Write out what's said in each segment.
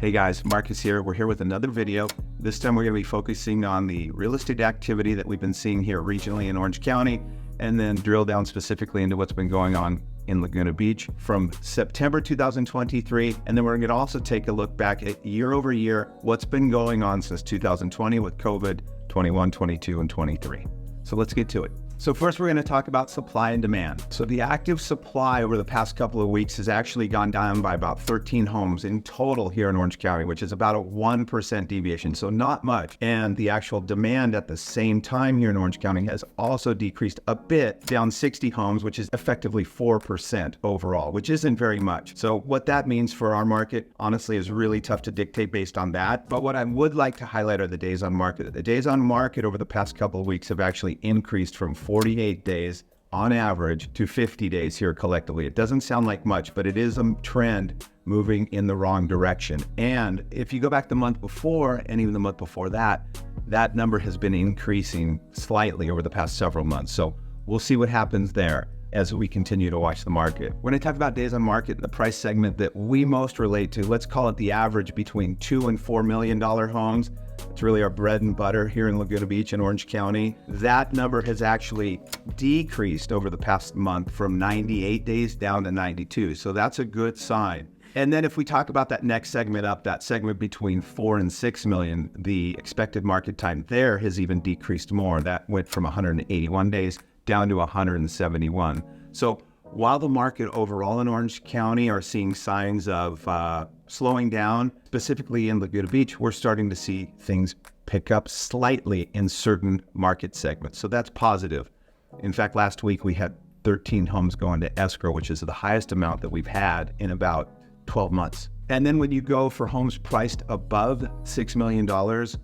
Hey guys, Marcus here. We're here with another video. This time we're going to be focusing on the real estate activity that we've been seeing here regionally in Orange County, and then drill down specifically into what's been going on in Laguna Beach from September 2023. And then we're going to also take a look back at year over year, what's been going on since 2020 with COVID, 21, 22, and 23. So let's get to it. So first we're going to talk about supply and demand. So the active supply over the past couple of weeks has actually gone down by about 13 homes in total here in Orange County, which is about a 1% deviation, so not much. And the actual demand at the same time here in Orange County has also decreased a bit, down 60 homes, which is effectively 4% overall, which isn't very much. So what that means for our market, honestly, is really tough to dictate based on that. But what I would like to highlight are the days on market. The days on market over the past couple of weeks have actually increased from 48 days on average to 50 days here collectively. It doesn't sound like much, but it is a trend moving in the wrong direction. And if you go back the month before and even the month before that, that number has been increasing slightly over the past several months. So we'll see what happens there as we continue to watch the market. When I talk about days on market, the price segment that we most relate to, let's call it the average between $2 and $4 million homes. It's really our bread and butter here in Laguna Beach and Orange County. That number has actually decreased over the past month from 98 days down to 92. So that's a good sign. And then if we talk about that next segment up, that segment between 4 and 6 million, the expected market time there has even decreased more. That went from 181 days down to 171. So while the market overall in Orange County are seeing signs of slowing down, specifically in Laguna Beach, we're starting to see things pick up slightly in certain market segments. So that's positive. In fact, last week we had 13 homes go into escrow, which is the highest amount that we've had in about 12 months. And then when you go for homes priced above $6 million,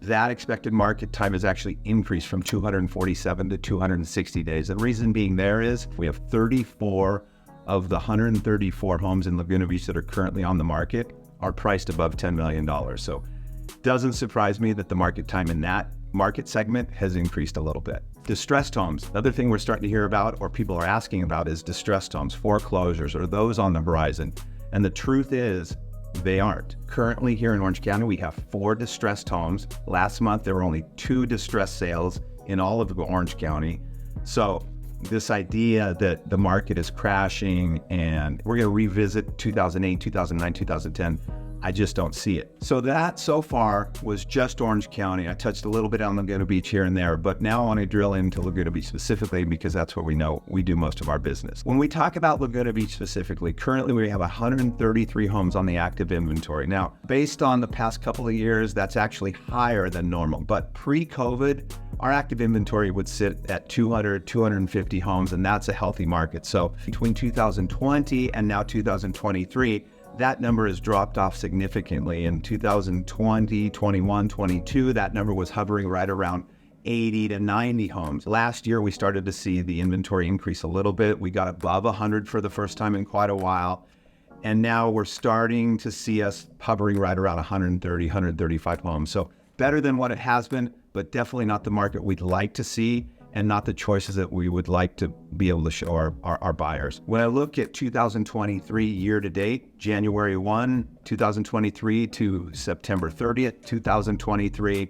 that expected market time has actually increased from 247 to 260 days. The reason being there is we have 34 of the 134 homes in Laguna Beach that are currently on the market are priced above $10 million. So it doesn't surprise me that the market time in that market segment has increased a little bit. Distressed homes. Another thing we're starting to hear about, or people are asking about, is distressed homes, foreclosures, or those on the horizon. And the truth is, they aren't. Currently here in Orange County, we have 4 distressed homes. Last month, there were only 2 distressed sales in all of Orange County. So this idea that the market is crashing and we're going to revisit 2008, 2009, 2010, I just don't see it. So that so far was just Orange County. I touched a little bit on Laguna Beach here and there, but now I want to drill into Laguna Beach specifically because that's where we know we do most of our business. When we talk about Laguna Beach specifically, currently we have 133 homes on the active inventory. Now, based on the past couple of years, that's actually higher than normal, but pre-COVID, our active inventory would sit at 200, 250 homes, and that's a healthy market. So between 2020 and now 2023, that number has dropped off significantly. In 2020, 21, 22, that number was hovering right around 80 to 90 homes. Last year, we started to see the inventory increase a little bit. We got above 100 for the first time in quite a while. And now we're starting to see us hovering right around 130, 135 homes. So better than what it has been, but definitely not the market we'd like to see and not the choices that we would like to be able to show our buyers. When I look at 2023 year to date, January 1, 2023 to September 30th, 2023,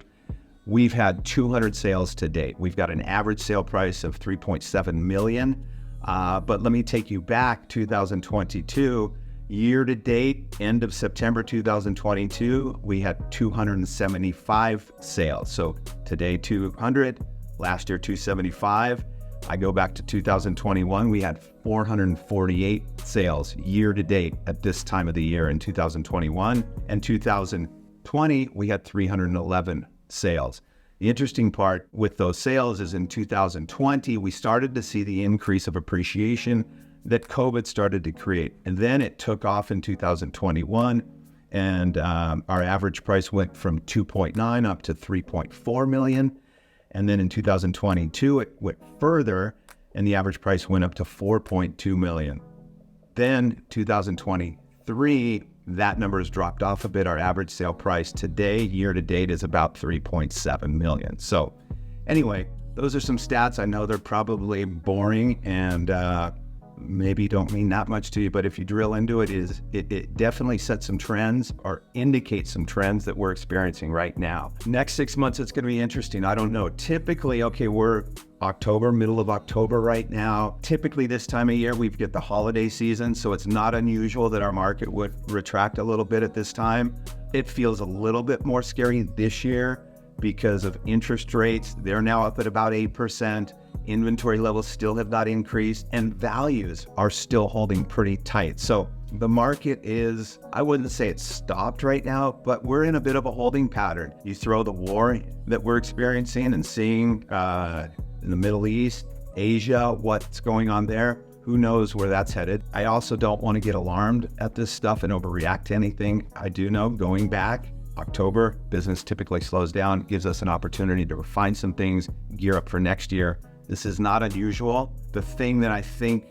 we've had 200 sales to date. We've got an average sale price of 3.7 million. But let me take you back 2022, year to date, end of September 2022, we had 275 sales. So today 200, last year 275. I go back to 2021, we had 448 sales year to date at this time of the year in 2021. And 2020, we had 311 sales. The interesting part with those sales is in 2020, we started to see the increase of appreciation that COVID started to create. And then it took off in 2021, and our average price went from 2.9 up to 3.4 million. And then in 2022, it went further, and the average price went up to 4.2 million. Then 2023, that number has dropped off a bit. Our average sale price today, year to date, is about 3.7 million. So anyway, those are some stats. I know they're probably boring and maybe don't mean that much to you, but if you drill into it, it definitely sets some trends or indicates some trends that we're experiencing right now. Next 6 months, it's going to be interesting. I don't know. Typically, okay, we're October, middle of October right now. Typically this time of year, we've got the holiday season, so it's not unusual that our market would retract a little bit at this time. It feels a little bit more scary this year because of interest rates. They're now up at about 8%. Inventory levels still have not increased, and values are still holding pretty tight. So the market is, I wouldn't say it's stopped right now, but we're in a bit of a holding pattern. You throw the war that we're experiencing and seeing in the Middle East, Asia, what's going on there, who knows where that's headed. I also don't want to get alarmed at this stuff and overreact to anything. I do know going back, October, business typically slows down, gives us an opportunity to refine some things, gear up for next year. This is not unusual. The thing that I think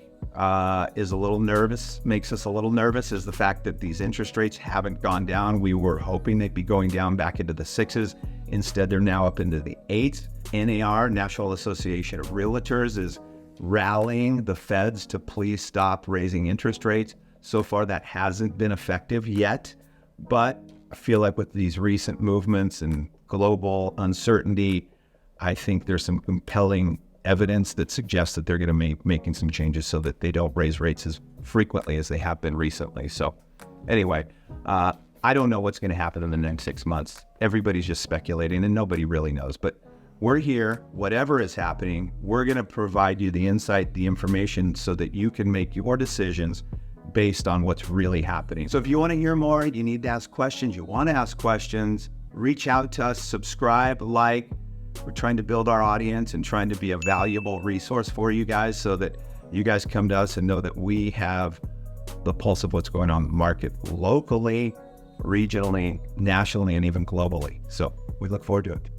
is a little nervous, makes us a little nervous, is the fact that these interest rates haven't gone down. We were hoping they'd be going down back into the 6s. Instead, they're now up into the 8s. NAR, National Association of Realtors, is rallying the feds to please stop raising interest rates. So far, that hasn't been effective yet, but I feel like with these recent movements and global uncertainty, I think there's some compelling evidence that suggests that they're going to be making some changes so that they don't raise rates as frequently as they have been recently. So anyway, I don't know what's going to happen in the next 6 months. Everybody's just speculating and nobody really knows, but we're here. Whatever is happening, we're going to provide you the insight, the information so that you can make your decisions based on what's really happening. So if you want to hear more, you need to ask questions, you want to ask questions, reach out to us, subscribe, like. We're trying to build our audience and trying to be a valuable resource for you guys so that you guys come to us and know that we have the pulse of what's going on in the market locally, regionally, nationally, and even globally. So we look forward to it.